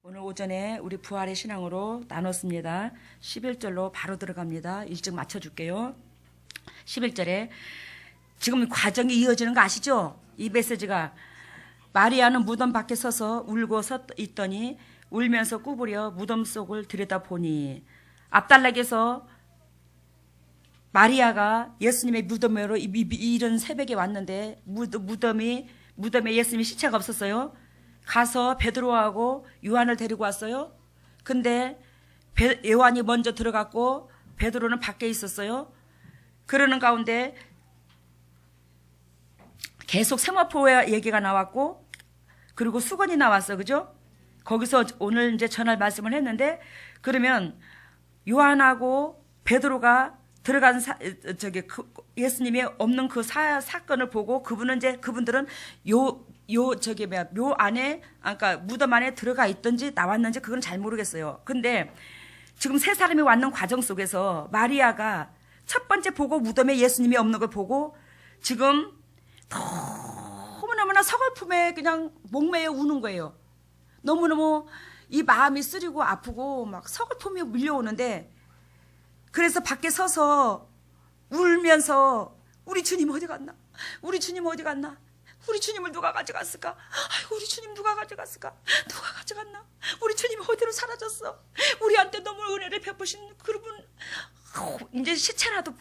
오늘 오전에 우리 부활의 신앙으로 나눴습니다. 11절로 바로 들어갑니다. 일찍 맞춰줄게요. 11절에 지금 과정이 이어지는 거 아시죠? 이 메시지가 마리아는 무덤 밖에 서서 울고 서 있더니 울면서 꾸부려 무덤 속을 들여다보니 앞달락에서 마리아가 예수님의 무덤으로 이른 새벽에 왔는데 무덤에 예수님의 시체가 없었어요. 가서 베드로하고 요한을 데리고 왔어요. 근데 요한이 먼저 들어갔고 베드로는 밖에 있었어요. 그러는 가운데 계속 세마포의 얘기가 나왔고 그리고 수건이 나왔어. 그죠? 거기서 오늘 이제 전할 말씀을 했는데 그러면 요한하고 베드로가 들어간 예수님이 없는 그 사건을 보고 그분들은 묘 안에, 그러니까 무덤 안에 들어가 있든지 나왔는지 그건 잘 모르겠어요. 근데 지금 세 사람이 왔는 과정 속에서 마리아가 첫 번째 보고 무덤에 예수님이 없는 걸 보고 지금 너무너무나 서글픔에 그냥 목매여 우는 거예요. 너무너무 이 마음이 쓰리고 아프고 막 서글픔이 밀려오는데 그래서 밖에 서서 울면서 우리 주님 어디 갔나? 우리 주님 어디 갔나? 우리 주님을 누가 가져갔을까? 아이고, 우리 주님 누가 가져갔을까? 누가 가져갔나? 우리 주님 어디로 사라졌어? 우리한테 너무 은혜를 베푸신 그분 이제 시체라도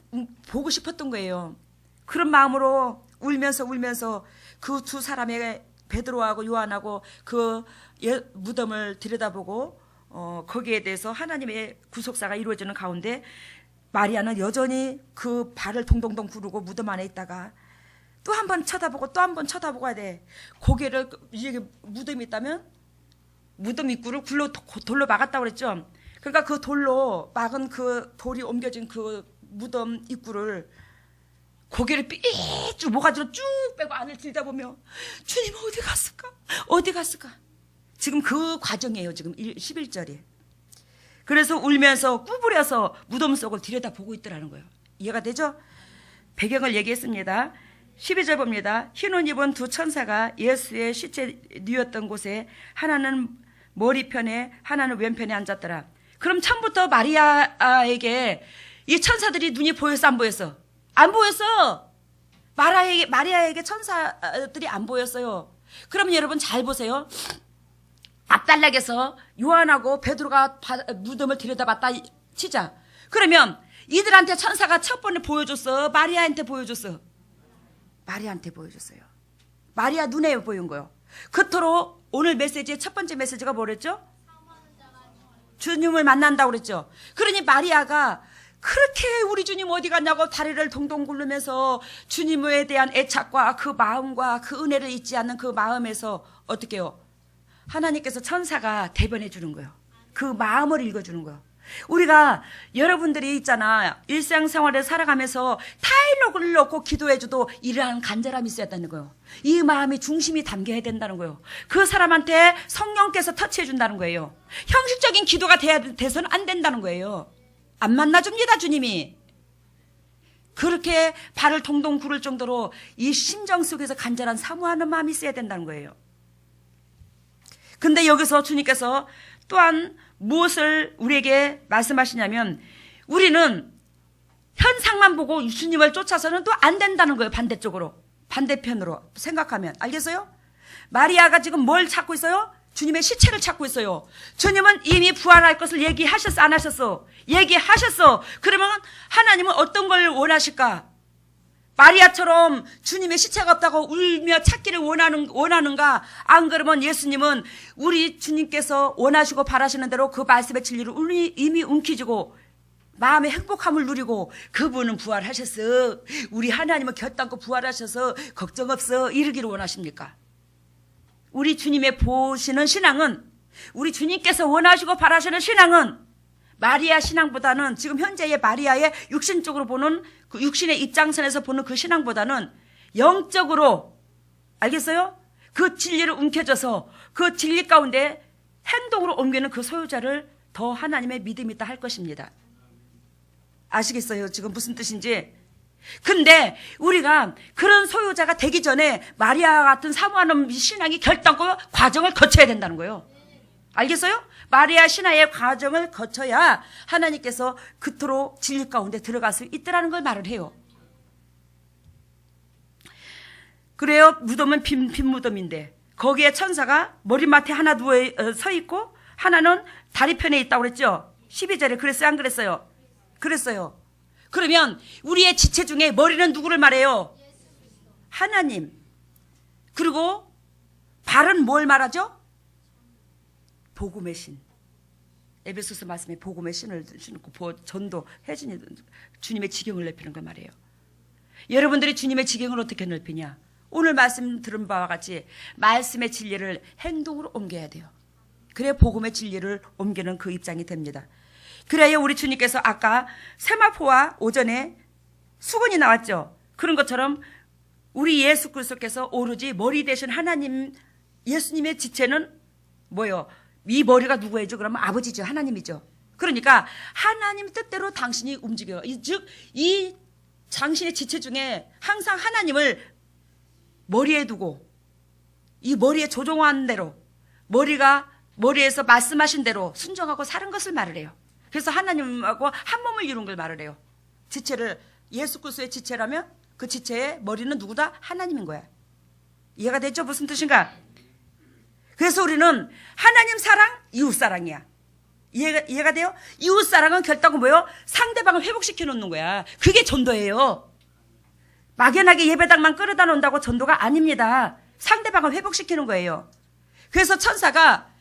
보고 싶었던 거예요. 그런 마음으로 울면서 그 두 사람의 베드로하고 요한하고 그 무덤을 들여다보고 거기에 대해서 하나님의 구속사가 이루어지는 가운데 마리아는 여전히 그 발을 동동동 구르고 무덤 안에 있다가 또 한 번 쳐다보고 또 한 번 쳐다보고 해야 돼. 고개를 이게 무덤이 있다면 무덤 입구를 돌로 막았다고 그랬죠. 그러니까 그 돌로 막은 그 돌이 옮겨진 그 무덤 입구를 고개를 삐쭉 모가지로 쭉 빼고 안을 들여다보며 주님 어디 갔을까? 어디 갔을까? 지금 그 과정이에요. 지금 11절이. 그래서 울면서 꾸부려서 무덤 속을 들여다보고 있더라는 거예요. 이해가 되죠? 배경을 얘기했습니다. 12절 봅니다. 흰옷 입은 두 천사가 예수의 시체 누웠던 곳에 하나는 머리편에 하나는 왼편에 앉았더라. 그럼 처음부터 마리아에게 이 천사들이 눈이 보였어 안 보였어? 안 보였어. 마리아에게 천사들이 안 보였어요. 그러면 여러분 잘 보세요. 앞단락에서 요한하고 베드로가 무덤을 들여다봤다 치자. 그러면 이들한테 천사가 첫 번에 보여줬어? 마리아한테 보여줬어? 마리아한테 보여줬어요. 마리아 눈에 보인 거요. 그토록 오늘 메시지의 첫 번째 메시지가 뭐랬죠? 주님을 만난다고 그랬죠. 그러니 마리아가 그렇게 우리 주님 어디 갔냐고 다리를 동동 굴르면서 주님에 대한 애착과 그 마음과 그 은혜를 잊지 않는 그 마음에서 어떻게 해요? 하나님께서 천사가 대변해 주는 거예요. 그 마음을 읽어주는 거예요. 우리가 여러분들이 있잖아. 일상생활을 살아가면서 타일록을 놓고 기도해줘도 이러한 간절함이 있어야 된다는 거예요. 이 마음이 중심이 담겨야 된다는 거예요. 그 사람한테 성령께서 터치해 준다는 거예요. 형식적인 기도가 돼서는 안 된다는 거예요. 안 만나줍니다 주님이. 그렇게 발을 동동 구를 정도로 이 심정 속에서 간절한 사모하는 마음이 있어야 된다는 거예요. 근데 여기서 주님께서 또한 무엇을 우리에게 말씀하시냐면 우리는 현상만 보고 주님을 쫓아서는 또 안 된다는 거예요. 반대편으로 생각하면. 알겠어요? 마리아가 지금 뭘 찾고 있어요? 주님의 시체를 찾고 있어요. 주님은 이미 부활할 것을 얘기하셨어 안 하셨어? 얘기하셨어. 그러면 하나님은 어떤 걸 원하실까? 마리아처럼 주님의 시체가 없다고 울며 찾기를 원하는가? 안 그러면 예수님은 우리 주님께서 원하시고 바라시는 대로 그 말씀의 진리를 이미 움켜쥐고 마음의 행복함을 누리고 그분은 부활하셨어. 우리 하나님은 결단코 부활하셔서 걱정 없어. 이러기를 원하십니까? 우리 주님의 보시는 신앙은 우리 주님께서 원하시고 바라시는 신앙은 마리아 신앙보다는 지금 현재의 마리아의 육신적으로 보는 그 육신의 입장선에서 보는 그 신앙보다는 영적으로 알겠어요? 그 진리를 움켜줘서 그 진리 가운데 행동으로 옮기는 그 소유자를 더 하나님의 믿음이 있다 할 것입니다. 아시겠어요? 지금 무슨 뜻인지? 근데 우리가 그런 소유자가 되기 전에 마리아 같은 사모하는 신앙이 결단과 과정을 거쳐야 된다는 거예요. 알겠어요? 마리아 신화의 과정을 거쳐야 하나님께서 그토록 진리 가운데 들어갈 수 있더라는 걸 말을 해요. 그래요. 무덤은 빈 무덤인데 거기에 천사가 머리맡에 하나 누워 서 있고 하나는 다리편에 있다고 그랬죠. 12절에 그랬어요? 안 그랬어요? 그랬어요. 그러면 우리의 지체 중에 머리는 누구를 말해요? 하나님. 그리고 발은 뭘 말하죠? 복음의 신. 에베소서 말씀에 복음의 신을 신고 전도 해진이 주님의 지경을 넓히는 걸 말해요. 여러분들이 주님의 지경을 어떻게 넓히냐? 오늘 말씀 들은 바와 같이 말씀의 진리를 행동으로 옮겨야 돼요. 그래야 복음의 진리를 옮기는 그 입장이 됩니다. 그래야 우리 주님께서 아까 세마포와 오전에 수건이 나왔죠. 그런 것처럼 우리 예수 그리스도께서 오로지 머리 되신 하나님 예수님의 지체는 뭐요? 이 머리가 누구예요? 그러면 아버지죠. 하나님이죠. 그러니까 하나님 뜻대로 당신이 움직여요. 즉 이 당신의 지체 중에 항상 하나님을 머리에 두고 이 머리에 조종한 대로 머리에서 말씀하신 대로 순종하고 사는 것을 말을 해요. 그래서 하나님하고 한 몸을 이룬 걸 말을 해요. 지체를 예수 그리스도의 지체라면 그 지체의 머리는 누구다? 하나님인 거야. 이해가 됐죠? 무슨 뜻인가? 그래서 우리는 하나님 사랑, 이웃 사랑이야. 이해가 돼요? 이웃 사랑은 결단은 뭐예요? 상대방을 회복시켜 놓는 거야. 그게 전도예요. 막연하게 예배당만 끌어다 놓는다고 전도가 아닙니다. 상대방을 회복시키는 거예요. 그래서 천사가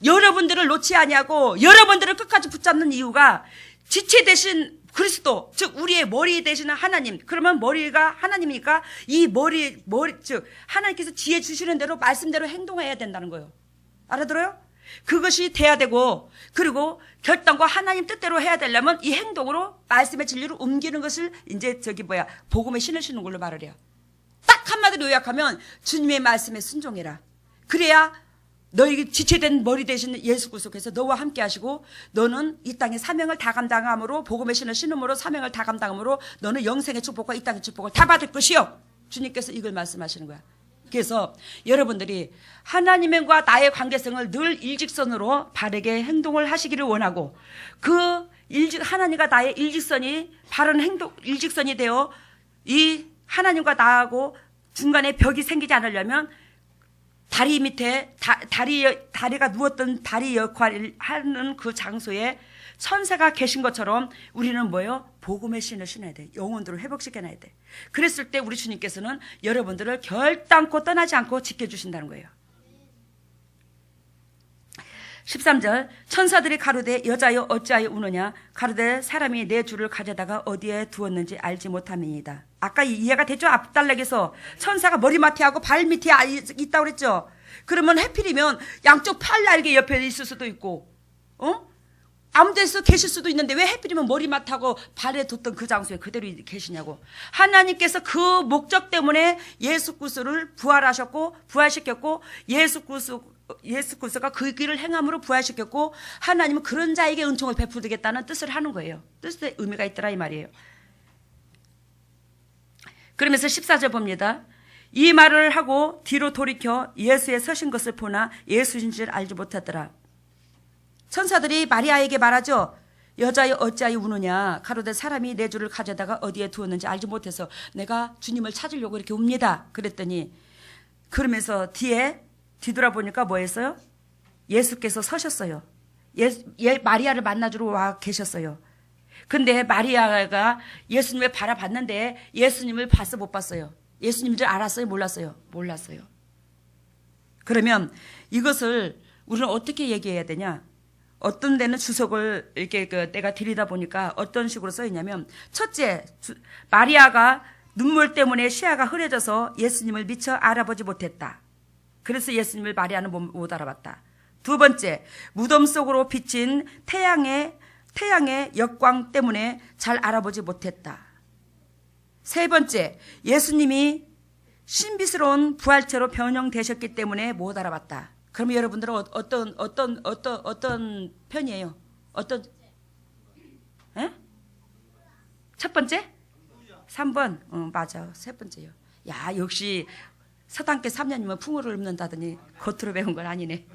여러분들을 놓지 아니하고 여러분들을 끝까지 붙잡는 이유가 지체 대신 그리스도, 즉 우리의 머리 되시는 하나님. 그러면 머리가 하나님이니까 이 머리 즉 하나님께서 지혜 주시는 대로 말씀대로 행동해야 된다는 거예요. 알아들어요? 그것이 돼야 되고, 그리고 결단과 하나님 뜻대로 해야 되려면 이 행동으로 말씀의 진리를 옮기는 것을 이제 복음의 신을 신는 걸로 말을 해요. 딱 한마디로 요약하면 주님의 말씀에 순종해라. 그래야 너희 지체된 머리 되신 예수 그리스도께서 너와 함께 하시고 너는 이 땅의 사명을 다 감당함으로 복음의 신을 신음으로 사명을 다 감당함으로 너는 영생의 축복과 이 땅의 축복을 다 받을 것이요. 주님께서 이걸 말씀하시는 거야. 그래서 여러분들이 하나님과 나의 관계성을 늘 일직선으로 바르게 행동을 하시기를 원하고 하나님과 나의 일직선이 바른 일직선이 되어 이 하나님과 나하고 중간에 벽이 생기지 않으려면 다리 밑에 다리가 누웠던 다리 역할을 하는 그 장소에 천사가 계신 것처럼 우리는 뭐예요? 복음의 신을 신어야 돼. 영혼들을 회복시켜놔야 돼. 그랬을 때 우리 주님께서는 여러분들을 결단코 떠나지 않고 지켜주신다는 거예요. 13절 천사들이 가로되 여자여 어찌하여 우느냐 가로되 사람이 내 주를 가져다가 어디에 두었는지 알지 못함이니이다. 아까 이해가 됐죠? 앞달락에서 천사가 머리맡에 하고 발 밑에 있다고 그랬죠? 그러면 해필이면 양쪽 팔 날개 옆에 있을 수도 있고 아무 데서 계실 수도 있는데 왜 해필이면 머리맡하고 발에 뒀던 그 장소에 그대로 계시냐고. 하나님께서 그 목적 때문에 예수 그리스도를 부활시켰고 예수 그리스도가 그 길을 행함으로 부활시켰고 하나님은 그런 자에게 은총을 베풀겠다는 뜻을 하는 거예요. 뜻의 의미가 있더라 이 말이에요. 그러면서 14절 봅니다. 이 말을 하고 뒤로 돌이켜 예수의 서신 것을 보나 예수인 줄 알지 못하더라. 천사들이 마리아에게 말하죠. 여자여 어찌하여 우느냐 가로되 사람이 내 주를 가져다가 어디에 두었는지 알지 못해서 내가 주님을 찾으려고 이렇게 웁니다. 그랬더니 그러면서 뒤돌아보니까 뭐 했어요? 예수께서 서셨어요. 마리아를 만나주러 와 계셨어요. 근데 마리아가 예수님을 바라봤는데 예수님을 봤어 못 봤어요? 예수님인 줄 알았어요? 몰랐어요? 몰랐어요. 그러면 이것을 우리는 어떻게 얘기해야 되냐? 어떤 데는 주석을 이렇게 내가 들이다 보니까 어떤 식으로 써 있냐면 첫째, 마리아가 눈물 때문에 시야가 흐려져서 예수님을 미처 알아보지 못했다. 그래서 예수님을 마리아는 못 알아봤다. 두 번째, 무덤 속으로 비친 태양의 역광 때문에 잘 알아보지 못했다. 세 번째, 예수님이 신비스러운 부활체로 변형되셨기 때문에 못 알아봤다. 그러면 여러분들은 어떤 편이에요? 첫 번째? 3번. 맞아. 세 번째요. 야, 역시 서당계 3년이면 풍어를 읊는다더니 겉으로 배운 건 아니네.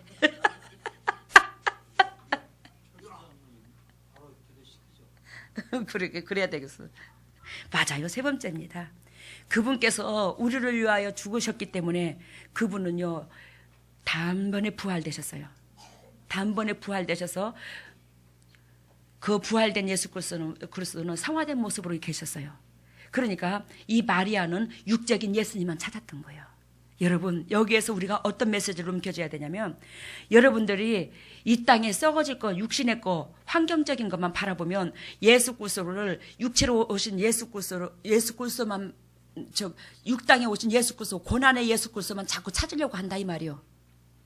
그래야 되겠어. 맞아요. 세 번째입니다. 그분께서 우리를 위하여 죽으셨기 때문에 그분은요, 단번에 부활되셨어요. 단번에 부활되셔서 그 부활된 예수 그리스도는 성화된 모습으로 계셨어요. 그러니까 이 마리아는 육적인 예수님만 찾았던 거예요. 여러분, 여기에서 우리가 어떤 메시지를 움켜줘야 되냐면, 여러분들이 이 땅에 썩어질 것, 육신의 것, 환경적인 것만 바라보면 예수 그리스도를 육체로 오신 예수 그리스도만, 육당에 오신 예수 그리스도, 고난의 예수 그리스도만 자꾸 찾으려고 한다 이 말이요.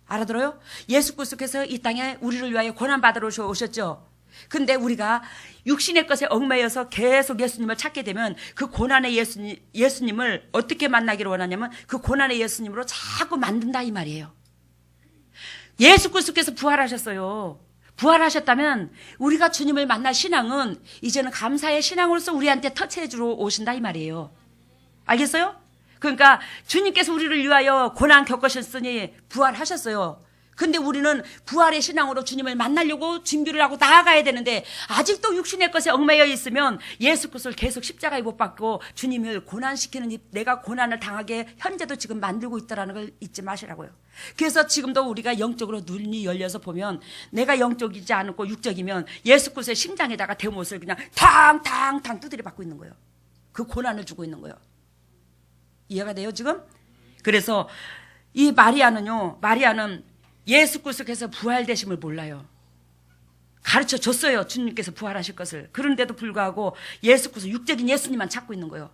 알아들어요? 예수 그리스도께서 이 땅에 우리를 위하여 고난 받으러 오셨죠. 근데 우리가 육신의 것에 얽매여서 계속 예수님을 찾게 되면 그 고난의 예수님을 어떻게 만나기를 원하냐면 그 고난의 예수님으로 자꾸 만든다 이 말이에요. 예수 그리스도께서 부활하셨어요. 부활하셨다면 우리가 주님을 만날 신앙은 이제는 감사의 신앙으로서 우리한테 터치해 주러 오신다 이 말이에요. 알겠어요? 그러니까 주님께서 우리를 위하여 고난 겪으셨으니 부활하셨어요. 근데 우리는 부활의 신앙으로 주님을 만나려고 준비를 하고 나아가야 되는데 아직도 육신의 것에 얽매여 있으면 예수 그리스도를 계속 십자가에 못 박고 주님을 고난시키는, 내가 고난을 당하게 현재도 지금 만들고 있다는 걸 잊지 마시라고요. 그래서 지금도 우리가 영적으로 눈이 열려서 보면 내가 영적이지 않고 육적이면 예수 그리스도의 심장에다가 대못을 그냥 탕탕탕 두드려 받고 있는 거예요. 그 고난을 주고 있는 거예요. 이해가 돼요 지금? 그래서 이 마리아는 예수 그리스도께서 부활되심을 몰라요. 가르쳐 줬어요. 주님께서 부활하실 것을. 그런데도 불구하고 예수 그리스도 육적인 예수님만 찾고 있는 거예요.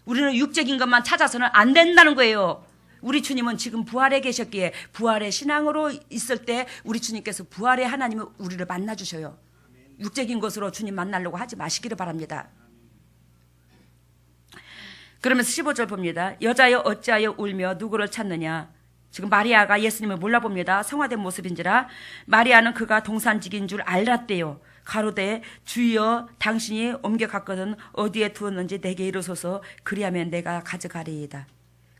우리는 육적인 것만 찾아서는 안 된다는 거예요. 우리 주님은 지금 부활에 계셨기에 부활의 신앙으로 있을 때 우리 주님께서 부활의 하나님을 우리를 만나주셔요. 육적인 것으로 주님 만나려고 하지 마시기를 바랍니다. 그러면서 15절 봅니다. 여자여 어찌하여 울며 누구를 찾느냐. 지금 마리아가 예수님을 몰라봅니다. 성화된 모습인지라. 마리아는 그가 동산직인 줄 알았대요. 가로되 주여 당신이 옮겨갔거든 어디에 두었는지 내게 이르소서 그리하면 내가 가져가리이다.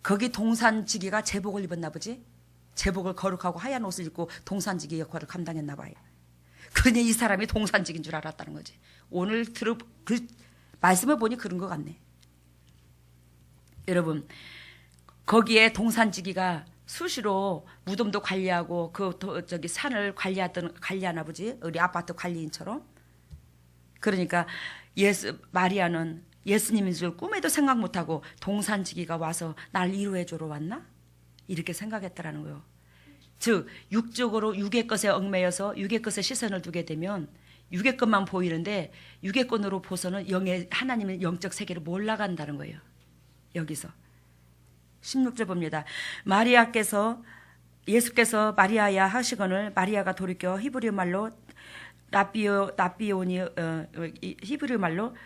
거기 동산지기가 제복을 입었나 보지. 제복을 거룩하고 하얀 옷을 입고 동산지기 역할을 감당했나 봐요. 그러니 이 사람이 동산직인 줄 알았다는 거지. 오늘 그 말씀을 보니 그런 것 같네. 여러분, 거기에 동산지기가 수시로 무덤도 관리하고 산을 관리하나 보지. 우리 아파트 관리인처럼. 그러니까 마리아는 예수님인 줄 꿈에도 생각 못하고 동산지기가 와서 날 위로해 주러 왔나? 이렇게 생각했다라는 거예요. 즉 육적으로 육의 것에 얽매여서 육의 것에 시선을 두게 되면 육의 것만 보이는데 육의 것으로 보서는 하나님의 영적 세계를 몰라간다는 거예요. 여기서 16절 봅니다. 예수께서 마리아야 하시거늘 마리아가 돌이켜 히브리 말로 히브리 말로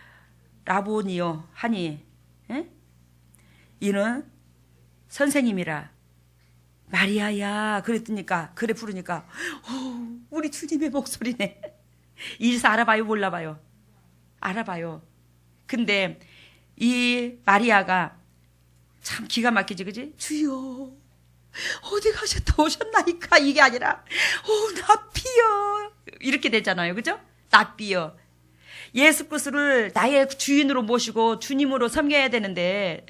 라보니요 하니 이는 선생님이라. 마리아야 그랬더니까 그래 부르니까 우리 주님의 목소리네. 이래서 알아봐요 몰라봐요? 알아봐요. 근데 이 마리아가 참 기가 막히지, 그지? 주여, 어디 가셨다 오셨나이까? 이게 아니라, 납비여. 이렇게 되잖아요, 그죠? 납비여. 예수 그리스도를 나의 주인으로 모시고 주님으로 섬겨야 되는데,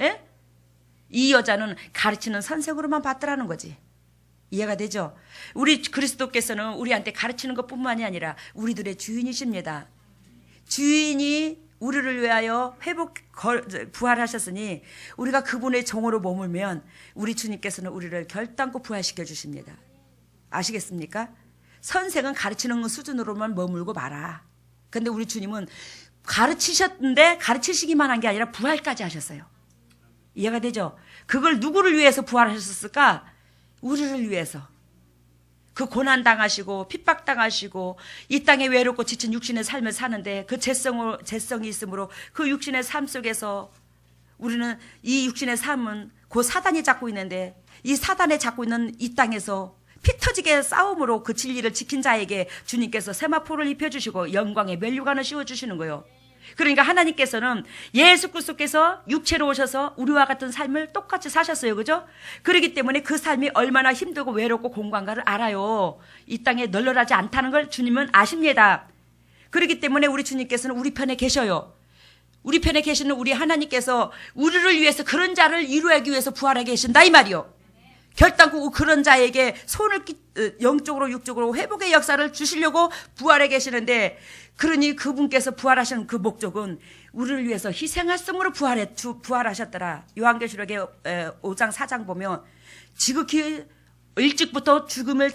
이 여자는 가르치는 선생으로만 받더라는 거지. 이해가 되죠? 우리 그리스도께서는 우리한테 가르치는 것뿐만이 아니라 우리들의 주인이십니다. 주인이 우리를 위하여 부활하셨으니 우리가 그분의 종으로 머물면 우리 주님께서는 우리를 결단코 부활시켜 주십니다. 아시겠습니까? 선생은 가르치는 수준으로만 머물고 말아. 근데 우리 주님은 가르치셨는데 가르치시기만 한 게 아니라 부활까지 하셨어요. 이해가 되죠? 그걸 누구를 위해서 부활하셨을까? 우리를 위해서. 그 고난당하시고 핍박당하시고 이 땅에 외롭고 지친 육신의 삶을 사는데 그 재성이 있으므로 그 육신의 삶 속에서 우리는 이 육신의 삶은 그 사단이 잡고 있는데 이 사단에 잡고 있는 이 땅에서 피 터지게 싸움으로 그 진리를 지킨 자에게 주님께서 세마포를 입혀주시고 영광의 면류관을 씌워주시는 거예요. 그러니까 하나님께서는 예수 그리스도께서 육체로 오셔서 우리와 같은 삶을 똑같이 사셨어요. 그죠? 그렇기 때문에 그 삶이 얼마나 힘들고 외롭고 공고한가를 알아요. 이 땅에 널널하지 않다는 걸 주님은 아십니다. 그렇기 때문에 우리 주님께서는 우리 편에 계셔요. 우리 편에 계시는 우리 하나님께서 우리를 위해서 그런 자를 이루기 위해서 부활하게 계신다 이 말이요. 결단코 그런 자에게 손을 영적으로 육적으로 회복의 역사를 주시려고 부활해 계시는데, 그러니 그분께서 부활하시는 그 목적은 우리를 위해서 희생하심으로 부활하셨더라. 요한계시록의 5장 4장 보면 지극히 일찍부터 죽음을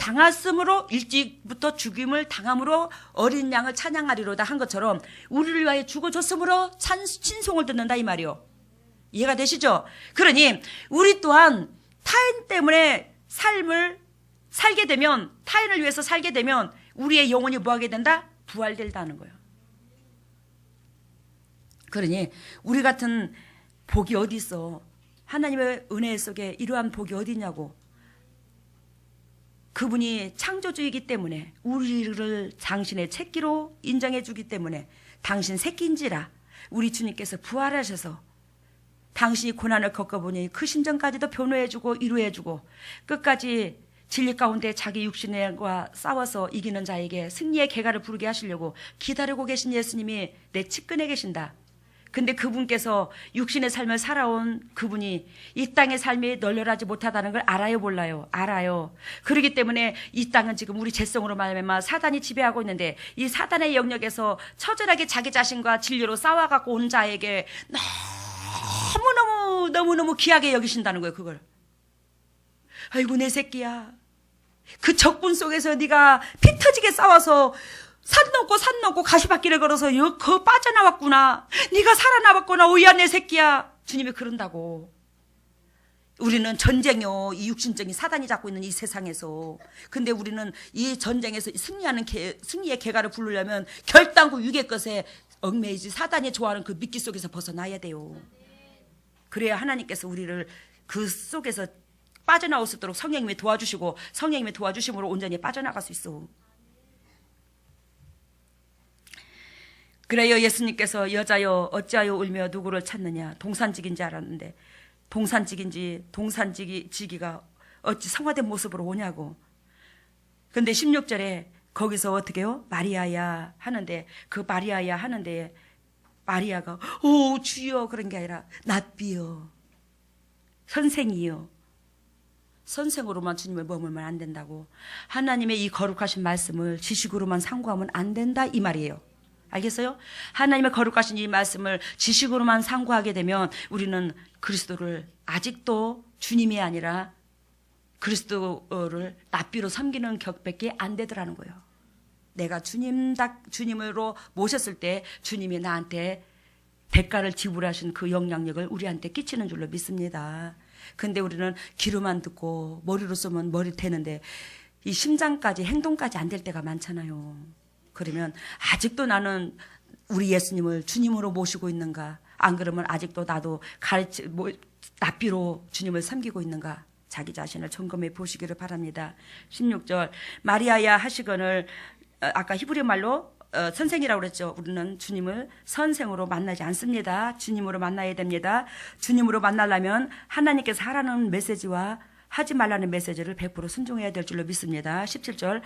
당함으로 어린 양을 찬양하리로다 한 것처럼 우리를 위하여 죽어줬으므로 찬송을 듣는다 이 말이요. 이해가 되시죠? 그러니 우리 또한 타인 때문에 삶을 살게 되면, 타인을 위해서 살게 되면 우리의 영혼이 뭐하게 된다? 부활된다는 거예요. 그러니 우리 같은 복이 어디 있어? 하나님의 은혜 속에 이러한 복이 어디 있냐고. 그분이 창조주이기 때문에 우리를 당신의 새끼로 인정해 주기 때문에 당신 새끼인지라 우리 주님께서 부활하셔서 당신이 고난을 겪어보니 그 심정까지도 변호해주고 이루어주고 끝까지 진리 가운데 자기 육신과 싸워서 이기는 자에게 승리의 계가를 부르게 하시려고 기다리고 계신 예수님이 내 측근에 계신다. 근데 그분께서 육신의 삶을 살아온 그분이 이 땅의 삶이 널널하지 못하다는 걸 알아요, 몰라요? 알아요. 그렇기 때문에 이 땅은 지금 우리 죄성으로 말하면 사단이 지배하고 있는데, 이 사단의 영역에서 처절하게 자기 자신과 진리로 싸워갖고 온 자에게 너무너무 귀하게 여기신다는 거예요. 그걸. 아이고 내 새끼야, 그 적군 속에서 네가 피 터지게 싸워서 산 넘고 가시밭길을 걸어서 거 빠져나왔구나. 네가 살아남았구나. 오야 내 새끼야. 주님이 그런다고. 우리는 전쟁이요, 이 육신적인 사단이 잡고 있는 이 세상에서. 근데 우리는 이 전쟁에서 승리의 계가를 부르려면 결단코 육의 것에 얽매이지 사단이 좋아하는 그 미끼 속에서 벗어나야 돼요. 그래야 하나님께서 우리를 그 속에서 빠져나올 수 있도록 성령님이 도와주시고, 성령님이 도와주심으로 온전히 빠져나갈 수 있어. 그래요, 예수님께서 여자여 어찌하여 울며 누구를 찾느냐. 동산직인지 알았는데 동산지기가 어찌 성화된 모습으로 오냐고. 근데 16절에 거기서 어떻게 해요? 마리아야 하는데, 그 마리아야 하는데 마리아가 오 주여 그런 게 아니라 낫비여, 선생이요. 선생으로만 주님을 머물면 안 된다고. 하나님의 이 거룩하신 말씀을 지식으로만 상고하면 안 된다 이 말이에요. 알겠어요? 하나님의 거룩하신 이 말씀을 지식으로만 상고하게 되면 우리는 그리스도를 아직도 주님이 아니라 그리스도를 납비로 섬기는 격밖에 안 되더라는 거예요. 내가 주님으로 모셨을 때 주님이 나한테 대가를 지불하신 그 영향력을 우리한테 끼치는 줄로 믿습니다. 근데 우리는 귀로만 듣고 머리로 쏘면 머리 되는데 이 심장까지 행동까지 안 될 때가 많잖아요. 그러면 아직도 나는 우리 예수님을 주님으로 모시고 있는가? 안 그러면 아직도 나도 납비로 주님을 섬기고 있는가? 자기 자신을 점검해 보시기를 바랍니다. 16절 마리아야 하시거늘, 아까 히브리 말로 선생이라고 그랬죠. 우리는 주님을 선생으로 만나지 않습니다. 주님으로 만나야 됩니다. 주님으로 만나려면 하나님께서 하라는 메시지와 하지 말라는 메시지를 100% 순종해야 될 줄로 믿습니다. 17절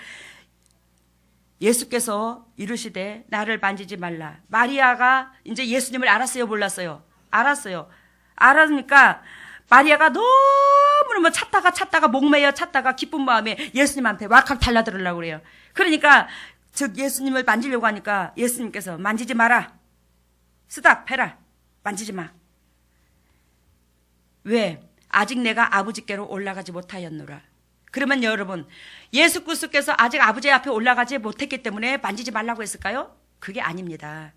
예수께서 이르시되 나를 만지지 말라. 마리아가 이제 예수님을 알았어요, 몰랐어요? 알았어요. 알았으니까 마리아가 너무너무 찾다가 목매여 찾다가 기쁜 마음에 예수님한테 왁칵 달라들으려고 그래요. 그러니까 즉 예수님을 만지려고 하니까 예수님께서 만지지 마라. 스탑해라. 만지지 마. 왜? 아직 내가 아버지께로 올라가지 못하였노라. 그러면 여러분, 예수 그리스도께서 아직 아버지 앞에 올라가지 못했기 때문에 만지지 말라고 했을까요? 그게 아닙니다.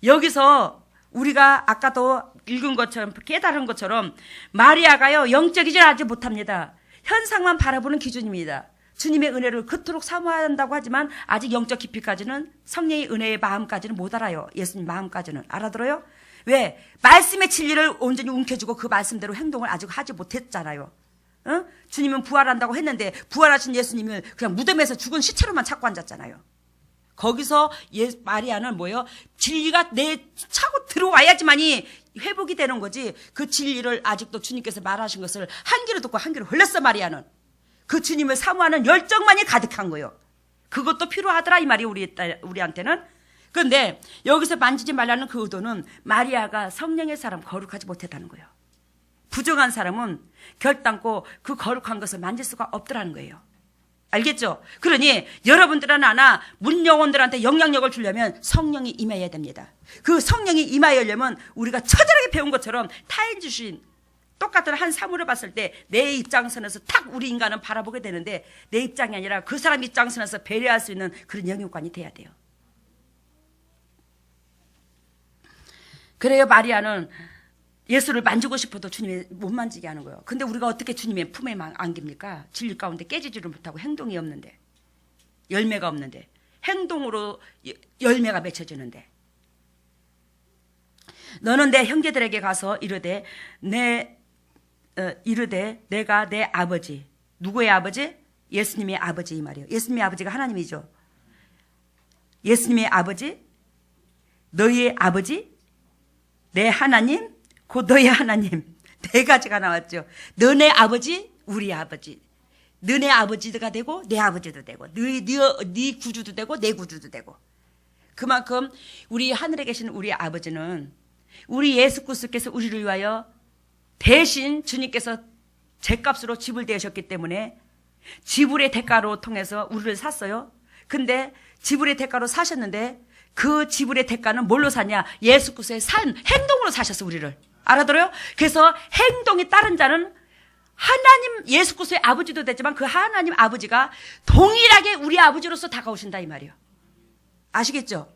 여기서 우리가 아까도 읽은 것처럼 깨달은 것처럼 마리아가요 영적이지 않지 못합니다. 현상만 바라보는 기준입니다. 주님의 은혜를 그토록 사모한다고 하지만 아직 영적 깊이까지는, 성령의 은혜의 마음까지는 못 알아요. 예수님 마음까지는. 알아들어요? 왜? 말씀의 진리를 온전히 움켜쥐고 그 말씀대로 행동을 아직 하지 못했잖아요. 어? 주님은 부활한다고 했는데 부활하신 예수님을 그냥 무덤에서 죽은 시체로만 찾고 앉았잖아요. 거기서 마리아는 뭐예요? 진리가 내 차고 들어와야지만이 회복이 되는 거지. 그 진리를 아직도 주님께서 말하신 것을 한 귀로 듣고 한 귀로 흘렸어. 마리아는 그 주님을 사모하는 열정만이 가득한 거예요. 그것도 필요하더라 이 말이 우리한테는. 그런데 여기서 만지지 말라는 그 의도는 마리아가 성령의 사람 거룩하지 못했다는 거예요. 부정한 사람은 결단코 그 거룩한 것을 만질 수가 없더라는 거예요. 알겠죠? 그러니 여러분들은 하나 문영혼들한테 영향력을 주려면 성령이 임해야 됩니다. 그 성령이 임하려면 우리가 처절하게 배운 것처럼 타인 주신 똑같은 한 사물을 봤을 때 내 입장선에서 탁 우리 인간은 바라보게 되는데 내 입장이 아니라 그 사람 입장선에서 배려할 수 있는 그런 영육관이 돼야 돼요. 그래요. 마리아는 예수를 만지고 싶어도 주님이 못 만지게 하는 거예요. 근데 우리가 어떻게 주님의 품에 안깁니까? 진리 가운데 깨지지를 못하고 행동이 없는데, 열매가 없는데, 행동으로 열매가 맺혀지는데. 너는 내 형제들에게 가서 이르되 내가 내 아버지, 누구의 아버지? 예수님의 아버지 이 말이에요. 예수님의 아버지가 하나님이죠. 예수님의 아버지, 너희의 아버지, 내 하나님, 곧 너희 하나님. 네 가지가 나왔죠. 너네 아버지, 우리 아버지. 너네 아버지가 되고 내 아버지도 되고 네 구주도 되고 내 구주도 되고. 그만큼 우리 하늘에 계신 우리 아버지는 우리 예수 그리스도께서 우리를 위하여 대신 주님께서 죗값으로 지불되셨기 때문에 지불의 대가로 통해서 우리를 샀어요. 근데 지불의 대가로 사셨는데 그 지불의 대가는 뭘로 사냐? 예수 그리스도의 삶, 행동으로 사셨어 우리를. 알아들어요? 그래서 행동이 따른 자는 하나님 예수 그리스도의 아버지도 되지만 그 하나님 아버지가 동일하게 우리 아버지로서 다가오신다 이 말이에요. 아시겠죠?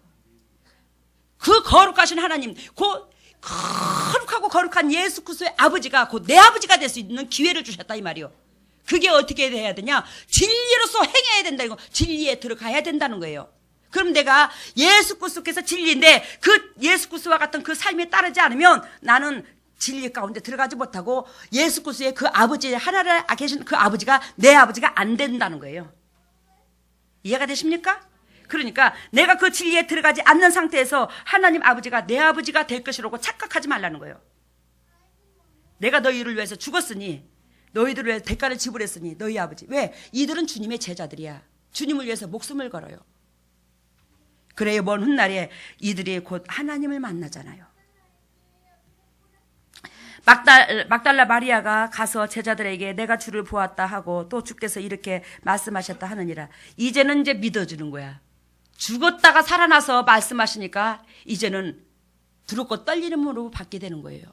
그 거룩하신 하나님, 그 거룩하고 거룩한 예수 그리스도의 아버지가 곧 내 아버지가 될 수 있는 기회를 주셨다 이 말이에요. 그게 어떻게 해야 되냐? 진리로서 행해야 된다. 이거 진리에 들어가야 된다는 거예요. 그럼 내가 예수 그리스도께서 진리인데 그 예수 그리스도와 같은 그 삶에 따르지 않으면 나는 진리 가운데 들어가지 못하고 예수 그리스도의 그 아버지 하나님에 계신 그 아버지가 내 아버지가 안 된다는 거예요. 이해가 되십니까? 그러니까 내가 그 진리에 들어가지 않는 상태에서 하나님 아버지가 내 아버지가 될 것이라고 착각하지 말라는 거예요. 내가 너희를 위해서 죽었으니 너희들을 위해서 대가를 지불했으니 너희 아버지. 왜? 이들은 주님의 제자들이야. 주님을 위해서 목숨을 걸어요. 그래요. 먼 훗날에 이들이 곧 하나님을 만나잖아요. 막달라 마리아가 가서 제자들에게 내가 주를 보았다 하고 또 주께서 이렇게 말씀하셨다 하느니라. 이제는 이제 믿어주는 거야. 죽었다가 살아나서 말씀하시니까 이제는 두렵고 떨리는 몸으로 받게 되는 거예요.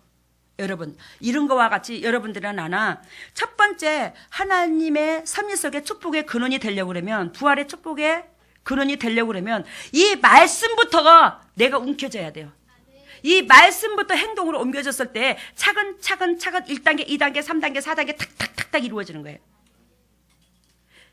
여러분, 이런 거와 같이 여러분들은 하나 첫 번째 하나님의 삼위일체의 축복의 근원이 되려고 그러면 부활의 축복의 근원이 되려고 그러면 이 말씀부터가 내가 움켜져야 돼요. 이 말씀부터 행동으로 옮겨졌을 때 차근차근 1단계, 2단계, 3단계, 4단계 탁탁탁탁 이루어지는 거예요.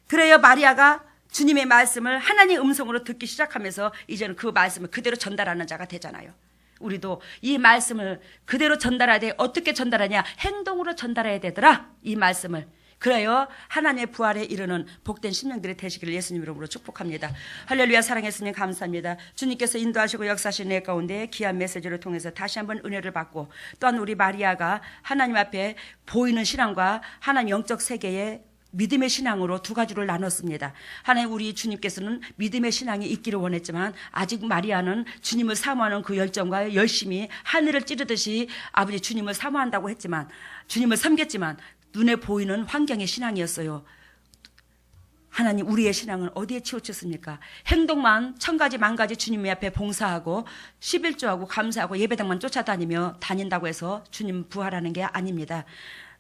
그래요. 마리아가 주님의 말씀을 하나님의 음성으로 듣기 시작하면서 이제는 그 말씀을 그대로 전달하는 자가 되잖아요. 우리도 이 말씀을 그대로 전달해야 돼. 어떻게 전달하냐? 행동으로 전달해야 되더라. 이 말씀을. 그래요. 하나님의 부활에 이르는 복된 심령들이 되시기를 예수님 이름으로 축복합니다. 할렐루야. 사랑의 주님 감사합니다. 주님께서 인도하시고 역사하신 내 가운데 귀한 메시지를 통해서 다시 한번 은혜를 받고 또한 우리 마리아가 하나님 앞에 보이는 신앙과 하나님 영적 세계의 믿음의 신앙으로 두 가지를 나눴습니다. 하나님 우리 주님께서는 믿음의 신앙이 있기를 원했지만 아직 마리아는 주님을 사모하는 그 열정과 열심히 하늘을 찌르듯이 아버지 주님을 사모한다고 했지만 주님을 섬겼지만 눈에 보이는 환경의 신앙이었어요. 하나님 우리의 신앙은 어디에 치우쳤습니까? 행동만 1000가지 만가지 주님 앞에 봉사하고 11조하고 감사하고 예배당만 쫓아다니며 다닌다고 해서 주님 부활하는 게 아닙니다.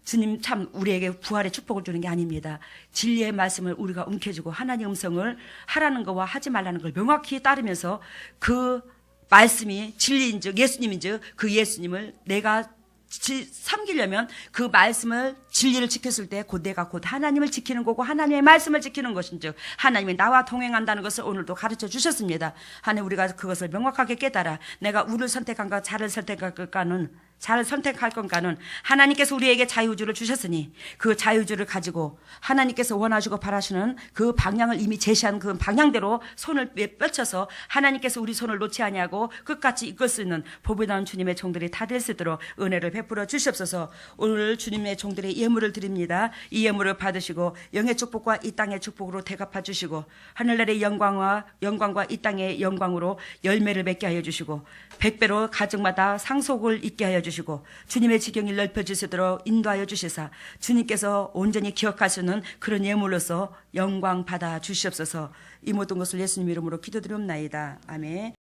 주님 참 우리에게 부활의 축복을 주는 게 아닙니다. 진리의 말씀을 우리가 움켜쥐고 하나님의 음성을 하라는 것과 하지 말라는 걸 명확히 따르면서 그 말씀이 진리인즉 예수님인즉 그 예수님을 내가 섬기려면 그 말씀을 진리를 지켰을 때 곧 내가 곧 하나님을 지키는 거고 하나님의 말씀을 지키는 것인즉 하나님이 나와 동행한다는 것을 오늘도 가르쳐 주셨습니다. 하나님 우리가 그것을 명확하게 깨달아 내가 우를 선택한가 자를 선택할까는 잘 선택할 건가는 하나님께서 우리에게 자유주를 주셨으니 그 자유주를 가지고 하나님께서 원하시고 바라시는 그 방향을 이미 제시한 그 방향대로 손을 뻗쳐서 하나님께서 우리 손을 놓지 아니하고 끝까지 이끌 수 있는 보배다운 주님의 종들이 다 될 수 있도록 은혜를 베풀어 주시옵소서. 오늘 주님의 종들의 예물을 드립니다. 이 예물을 받으시고 영의 축복과 이 땅의 축복으로 대갚아 주시고 하늘나라의 영광과 이 땅의 영광으로 열매를 맺게 하여 주시고 100배로 가정마다 상속을 있게 하여 주시고 주님의 지경을 넓혀 주시도록 인도하여 주시사 주님께서 온전히 기억할 수 있는 그런 예물로서 영광 받아 주시옵소서. 이 모든 것을 예수님 이름으로 기도드리옵나이다. 아멘.